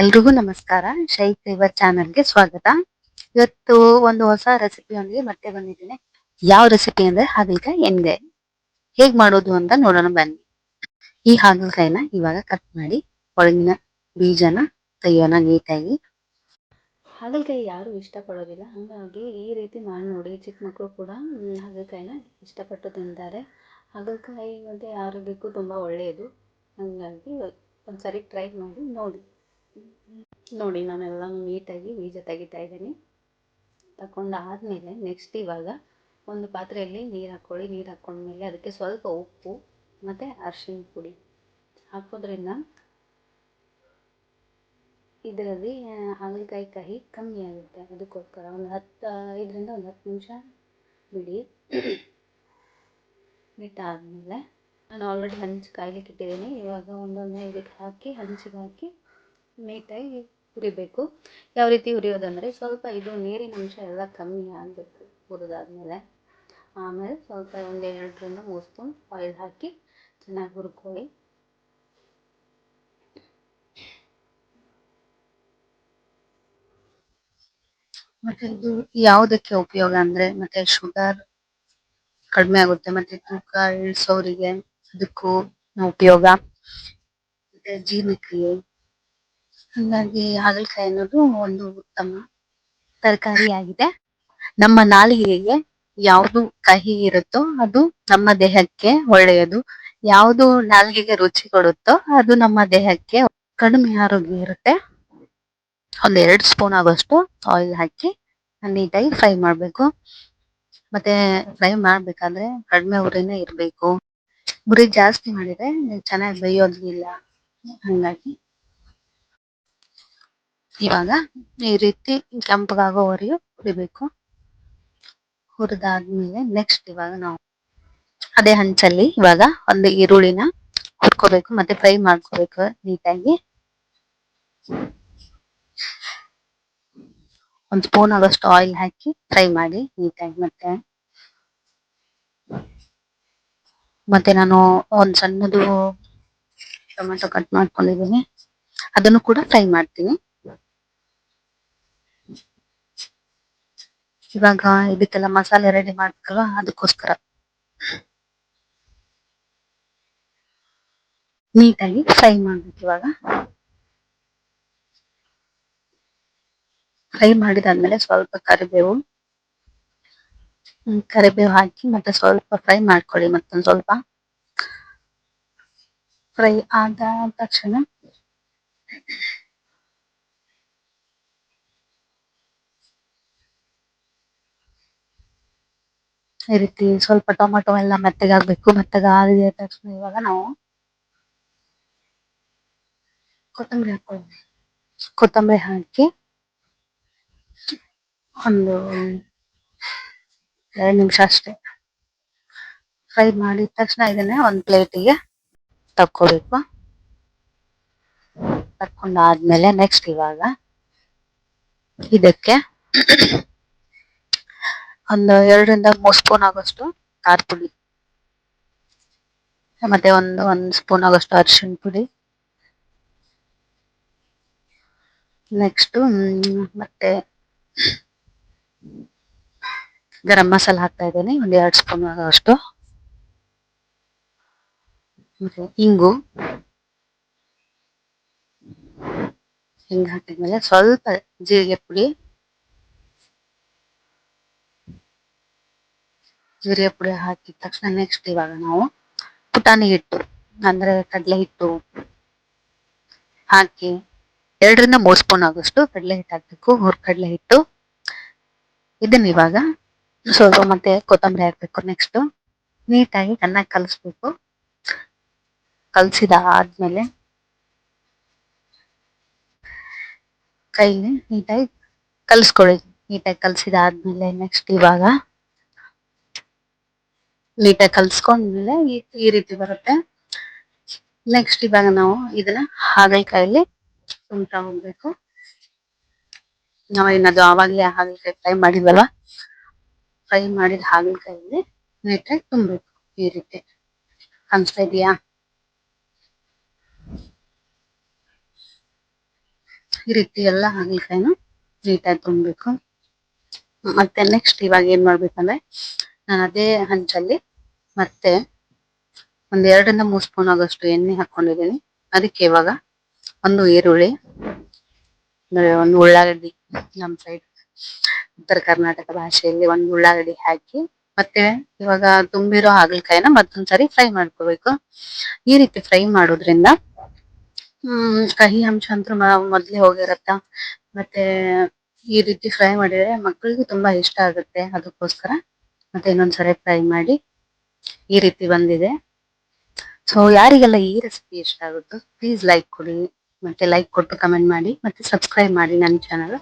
ಎಲ್ರಿಗೂ ನಮಸ್ಕಾರ. ಶೈಕ್ ಫೇವರ್ ಚಾನಲ್ಗೆ ಸ್ವಾಗತ. ಇವತ್ತು ಒಂದು ಹೊಸ ರೆಸಿಪಿಯೊಂದಿಗೆ ಮತ್ತೆ ಬಂದಿದ್ದೀನಿ. ಯಾವ ರೆಸಿಪಿ ಅಂದ್ರೆ ಹಾಗಲಕಾಯಿ ಎಣ್ಗಾಯಿ. ಹೇಗ್ ಮಾಡೋದು ಅಂತ ನೋಡೋಣ ಬನ್ನಿ. ಈ ಹಾಗಲಕಾಯಿನ ಇವಾಗ ಕಟ್ ಮಾಡಿ ಒಳಗಿನ ಬೀಜನ ತೆಗಿಯೋಣ ನೀಟಾಗಿ. ಹಾಗಲಕಾಯಿ ಯಾರು ಇಷ್ಟಪಡೋದಿಲ್ಲ, ಹಾಗಾಗಿ ಈ ರೀತಿ ಮಾಡಿ ನೋಡಿ. ಚಿಕ್ಕ ಮಕ್ಕಳು ಕೂಡ ಹಾಗಲಕಾಯಿನ ಇಷ್ಟಪಟ್ಟು ತಿಂತಾರೆ. ಹಾಗಲಕಾಯಿ ಮತ್ತು ಆರೋಗ್ಯಕ್ಕೂ ತುಂಬ ಒಳ್ಳೆಯದು. ಹಾಗಾಗಿ ಒಂದ್ಸರಿ ಟ್ರೈ ಮಾಡಿ ನೋಡಿ ನಾನೆಲ್ಲ ನೀಟಾಗಿ ಬೀಜ ತೆಗಿತಾ ಇದ್ದೀನಿ. ತಗೊಂಡಾದ್ಮೇಲೆ ನೆಕ್ಸ್ಟ್ ಇವಾಗ ಒಂದು ಪಾತ್ರೆಯಲ್ಲಿ ನೀರು ಹಾಕ್ಕೊಳ್ಳಿ. ನೀರು ಹಾಕ್ಕೊಂಡ್ಮೇಲೆ ಅದಕ್ಕೆ ಸ್ವಲ್ಪ ಉಪ್ಪು ಮತ್ತು ಅರಿಶಿಣ ಪುಡಿ ಹಾಕೋದ್ರಿಂದ ಇದರಲ್ಲಿ ಹಾಗಲಕಾಯಿ ಕಹಿ ಕಮ್ಮಿ ಆಗುತ್ತೆ. ಅದಕ್ಕೋಸ್ಕರ ಒಂದು 10 ನಿಮಿಷ ಬಿಡಿ. ಬಿಟ್ಟಾದಮೇಲೆ ನಾನು ಆಲ್ರೆಡಿ ಹಂಚು ಕಾಯ್ಲಿಕ್ಕೆ ಇಟ್ಟಿದ್ದೀನಿ. ಇವಾಗ ಒಂದೊಂದೇ ಇದಕ್ಕೆ ಹಾಕಿ ಹಂಚಿಗೆ ಹಾಕಿ ನೀಟಾಗಿ ಹುರಿಬೇಕು. ಯಾವ ರೀತಿ ಹುರಿಯೋದಂದರೆ ಸ್ವಲ್ಪ ಇದು ನೀರಿನ ಅಂಶ ಎಲ್ಲ ಕಮ್ಮಿ ಆಗಬೇಕು ಹುರಿದಾದ್ಮೇಲೆ. ಆಮೇಲೆ ಸ್ವಲ್ಪ ಒಂದು 2ರಿಂದ 3 ಸ್ಪೂನ್ ಆಯಿಲ್ ಹಾಕಿ ಚೆನ್ನಾಗಿ ಹುರ್ಕೊಳ್ಳಿ. ಮತ್ತು ಇದು ಯಾವುದಕ್ಕೆ ಉಪಯೋಗ ಅಂದರೆ ಮತ್ತು ಶುಗರ್ ಕಡಿಮೆ ಆಗುತ್ತೆ, ಮತ್ತು ತೂಕ ಇಳಿಸೋರಿಗೆ ಅದಕ್ಕೂ ಉಪಯೋಗ, ಮತ್ತು ಜೀರ್ಣಕ್ರಿಯೆ. ಹಾಗಾಗಿ ಹಾಗಲಕಾಯಿ ಅನ್ನೋದು ಒಂದು ಉತ್ತಮ ತರಕಾರಿಯಾಗಿದೆ. ನಮ್ಮ ನಾಲಿಗೆಗೆ ಯಾವುದು ಕಹಿ ಇರುತ್ತೋ ಅದು ನಮ್ಮ ದೇಹಕ್ಕೆ ಒಳ್ಳೆಯದು. ಯಾವುದು ನಾಲಿಗೆಗೆ ರುಚಿ ಕೊಡುತ್ತೋ ಅದು ನಮ್ಮ ದೇಹಕ್ಕೆ ಕಡಿಮೆ ಆರೋಗ್ಯ ಇರುತ್ತೆ. ಒಂದು 2 ಸ್ಪೂನ್ ಆಗೋಷ್ಟು ಆಯಿಲ್ ಹಾಕಿ ನೀಟಾಗಿ ಫ್ರೈ ಮಾಡಬೇಕು. ಮತ್ತೆ ಫ್ರೈ ಮಾಡಬೇಕಾದ್ರೆ ಕಡಿಮೆ ಉರಿನೇ ಇರಬೇಕು. ಉರಿ ಜಾಸ್ತಿ ಮಾಡಿದರೆ ಚೆನ್ನಾಗಿ ಬೇಯೋದಿಲ್ಲ. ಹಾಗಾಗಿ ಇವಾಗ ಈ ರೀತಿ ಕೆಂಪಗಾಗೋವರೆಗೂ ಹುರಿಬೇಕು. ಹುರಿದಾದ್ಮೇಲೆ ನೆಕ್ಸ್ಟ್ ಇವಾಗ ನಾವು ಅದೇ ಹಂಚಲ್ಲಿ ಇವಾಗ ಒಂದು ಈರುಳ್ಳಿನ ಹುರ್ಕೋಬೇಕು ಮತ್ತೆ ಫ್ರೈ ಮಾಡ್ಕೋಬೇಕು ನೀಟಾಗಿ. 1 ಸ್ಪೂನ್ ಆಗೋಷ್ಟು ಆಯಿಲ್ ಹಾಕಿ ಫ್ರೈ ಮಾಡಿ ನೀಟಾಗಿ. ಮತ್ತೆ ನಾನು ಒಂದು ಸಣ್ಣದು ಟೊಮೆಟೊ ಕಟ್ ಮಾಡ್ಕೊಂಡಿದ್ದೀನಿ, ಅದನ್ನು ಕೂಡ ಫ್ರೈ ಮಾಡ್ತೀನಿ. ಇವಾಗ ಇದಕ್ಕೆಲ್ಲ ಮಸಾಲೆ ರೆಡಿ ಮಾಡ್ಬೇಕಲ್ವ, ಅದಕ್ಕೋಸ್ಕರ ನೀಟಾಗಿ ಫ್ರೈ ಮಾಡ್ಬೇಕು. ಇವಾಗ ಫ್ರೈ ಮಾಡಿದಾದ್ಮೇಲೆ ಸ್ವಲ್ಪ ಕರಿಬೇವು ಹಾಕಿ ಮತ್ತೆ ಸ್ವಲ್ಪ ಫ್ರೈ ಮಾಡ್ಕೊಳ್ಳಿ. ಮತ್ತೊಂದು ಸ್ವಲ್ಪ ಫ್ರೈ ಆದ ತಕ್ಷಣ ಈ ರೀತಿ ಸ್ವಲ್ಪ ಟೊಮೆಟೊ ಎಲ್ಲ ಮೆತ್ತಗಾಗಬೇಕು. ಮೆತ್ತಗಾದ ತಕ್ಷಣ ಇವಾಗ ನಾವು ಕೊತ್ತಂಬರಿ ಹಾಕಿ ಒಂದು 2 ನಿಮಿಷ ಅಷ್ಟೇ ಫ್ರೈ ಮಾಡಿದ ತಕ್ಷಣ ಇದನ್ನ ಒಂದು ಪ್ಲೇಟಿಗೆ ತಕ್ಕೋಬೇಕು. ತಕ್ಕೊಂಡಾದ್ಮೇಲೆ ನೆಕ್ಸ್ಟ್ ಇವಾಗ ಇದಕ್ಕೆ ಒಂದು 2ರಿಂದ 3 ಸ್ಪೂನ್ ಆಗೋಷ್ಟು ಖಾರ ಪುಡಿ, ಮತ್ತೆ ಒಂದು ಸ್ಪೂನ್ ಆಗೋಷ್ಟು ಅರಿಶಿಣ ಪುಡಿ, ನೆಕ್ಸ್ಟ್ ಮತ್ತೆ ಗರಂ ಮಸಾಲ ಹಾಕ್ತಾ ಇದ್ದೀನಿ ಒಂದು 2 ಸ್ಪೂನ್ ಆಗೋಷ್ಟು, ಮತ್ತೆ ಹಿಂಗು ಹಾಕಿದ್ಮೇಲೆ ಸ್ವಲ್ಪ ಜೀರಿಗೆ ಪುಡಿ ಹಾಕಿದ ತಕ್ಷಣ ನೆಕ್ಸ್ಟ್ ಇವಾಗ ನಾವು ಪುಟಾಣಿ ಹಿಟ್ಟು ಅಂದ್ರೆ ಕಡಲೆ ಹಿಟ್ಟು ಹಾಕಿ 2ರಿಂದ 3 ಸ್ಪೂನ್ ಆಗೋಷ್ಟು ಕಡಲೆ ಹಿಟ್ಟು ಹಾಕ್ಬೇಕು. ಕಡಲೆ ಹಿಟ್ಟು ಇದನ್ನ ಇವಾಗ ಸ್ವಲ್ಪ ಮತ್ತೆ ಕೊತ್ತಂಬರಿ ಹಾಕ್ಬೇಕು. ನೆಕ್ಸ್ಟ್ ನೀಟಾಗಿ ಚೆನ್ನಾಗಿ ಕಲಿಸ್ಬೇಕು. ಕಲಸಿದಾದ್ಮೇಲೆ ಕೈಲಿ ನೀಟಾಗಿ ಕಲಿಸ್ಕೊಳ್ಳಿ. ನೀಟಾಗಿ ಕಲಸಿದಾದ್ಮೇಲೆ ನೆಕ್ಸ್ಟ್ ಇವಾಗ ನೀಟಾಗಿ ಕಲ್ಸ್ಕೊಂಡ್ಮೇಲೆ ಈ ರೀತಿ ಬರುತ್ತೆ. ನೆಕ್ಸ್ಟ್ ಇವಾಗ ನಾವು ಇದನ್ನ ಹಾಗಲಕಾಯಲ್ಲಿ ತುಂಬ್ತಾ ಹೋಗ್ಬೇಕು. ನಾವು ಏನದು ಆವಾಗಲೇ ಹಾಗಲಕಾಯಿ ಫ್ರೈ ಮಾಡಿದ್ವಲ್ವ, ಫ್ರೈ ಮಾಡಿದ ಹಾಗಲಕಾಯಲ್ಲಿ ನೀಟಾಗಿ ತುಂಬಬೇಕು. ಈ ರೀತಿ ಕಾಣಿಸ್ತಾ ಇದೆಯಾ? ಈ ರೀತಿ ಎಲ್ಲ ಹಾಗಲಕಾಯಿನ ನೀಟಾಗಿ ತುಂಬಬೇಕು. ಮತ್ತೆ ನೆಕ್ಸ್ಟ್ ಇವಾಗ ಏನ್ ಮಾಡ್ಬೇಕಂದ್ರೆ ನಾನು ಅದೇ ಹಂಚಲ್ಲಿ ಮತ್ತೆ ಒಂದ್ 2 ರಿಂದ 3 ಸ್ಪೂನ್ ಆಗೋಷ್ಟು ಎಣ್ಣೆ ಹಾಕೊಂಡಿದ್ದೀನಿ. ಅದಕ್ಕೆ ಇವಾಗ ಒಂದು ಈರುಳ್ಳಿ, ಒಂದು ಉಳ್ಳಾಗಡ್ಡಿ, ನಮ್ ಸೈಡ್ ಉತ್ತರ ಕರ್ನಾಟಕ ಭಾಷೆಯಲ್ಲಿ ಒಂದು ಉಳ್ಳಾಗಡ್ಡಿ ಹಾಕಿ ಮತ್ತೆ ಇವಾಗ ತುಂಬಿರೋ ಹಾಗಲಕಾಯಿನ ಮತ್ತೊಂದ್ಸರಿ ಫ್ರೈ ಮಾಡ್ಕೋಬೇಕು. ಈ ರೀತಿ ಫ್ರೈ ಮಾಡೋದ್ರಿಂದ ಕಹಿ ಅಂಶ ಅಂತೂ ಮೊದ್ಲೇ ಹೋಗಿರತ್ತ. ಮತ್ತೆ ಈ ರೀತಿ ಫ್ರೈ ಮಾಡಿದ್ರೆ ಮಕ್ಕಳಿಗೂ ತುಂಬಾ ಇಷ್ಟ ಆಗುತ್ತೆ. ಅದಕ್ಕೋಸ್ಕರ ಮತ್ತೆ ಇನ್ನೊಂದ್ಸರಿ ಫ್ರೈ ಮಾಡಿ ಈ ರೀತಿ ಬಂದಿದೆ. ಸೊ ಯಾರಿಗೆಲ್ಲ ಈ ರೆಸಿಪಿ ಇಷ್ಟ ಆಗುತ್ತೋ ಪ್ಲೀಸ್ ಲೈಕ್ ಕೊಡಿ, ಮತ್ತೆ ಲೈಕ್ ಕೊಟ್ಟು ಕಮೆಂಟ್ ಮಾಡಿ, ಮತ್ತೆ ಸಬ್ಸ್ಕ್ರೈಬ್ ಮಾಡಿ ನನ್ನ ಚಾನಲ್.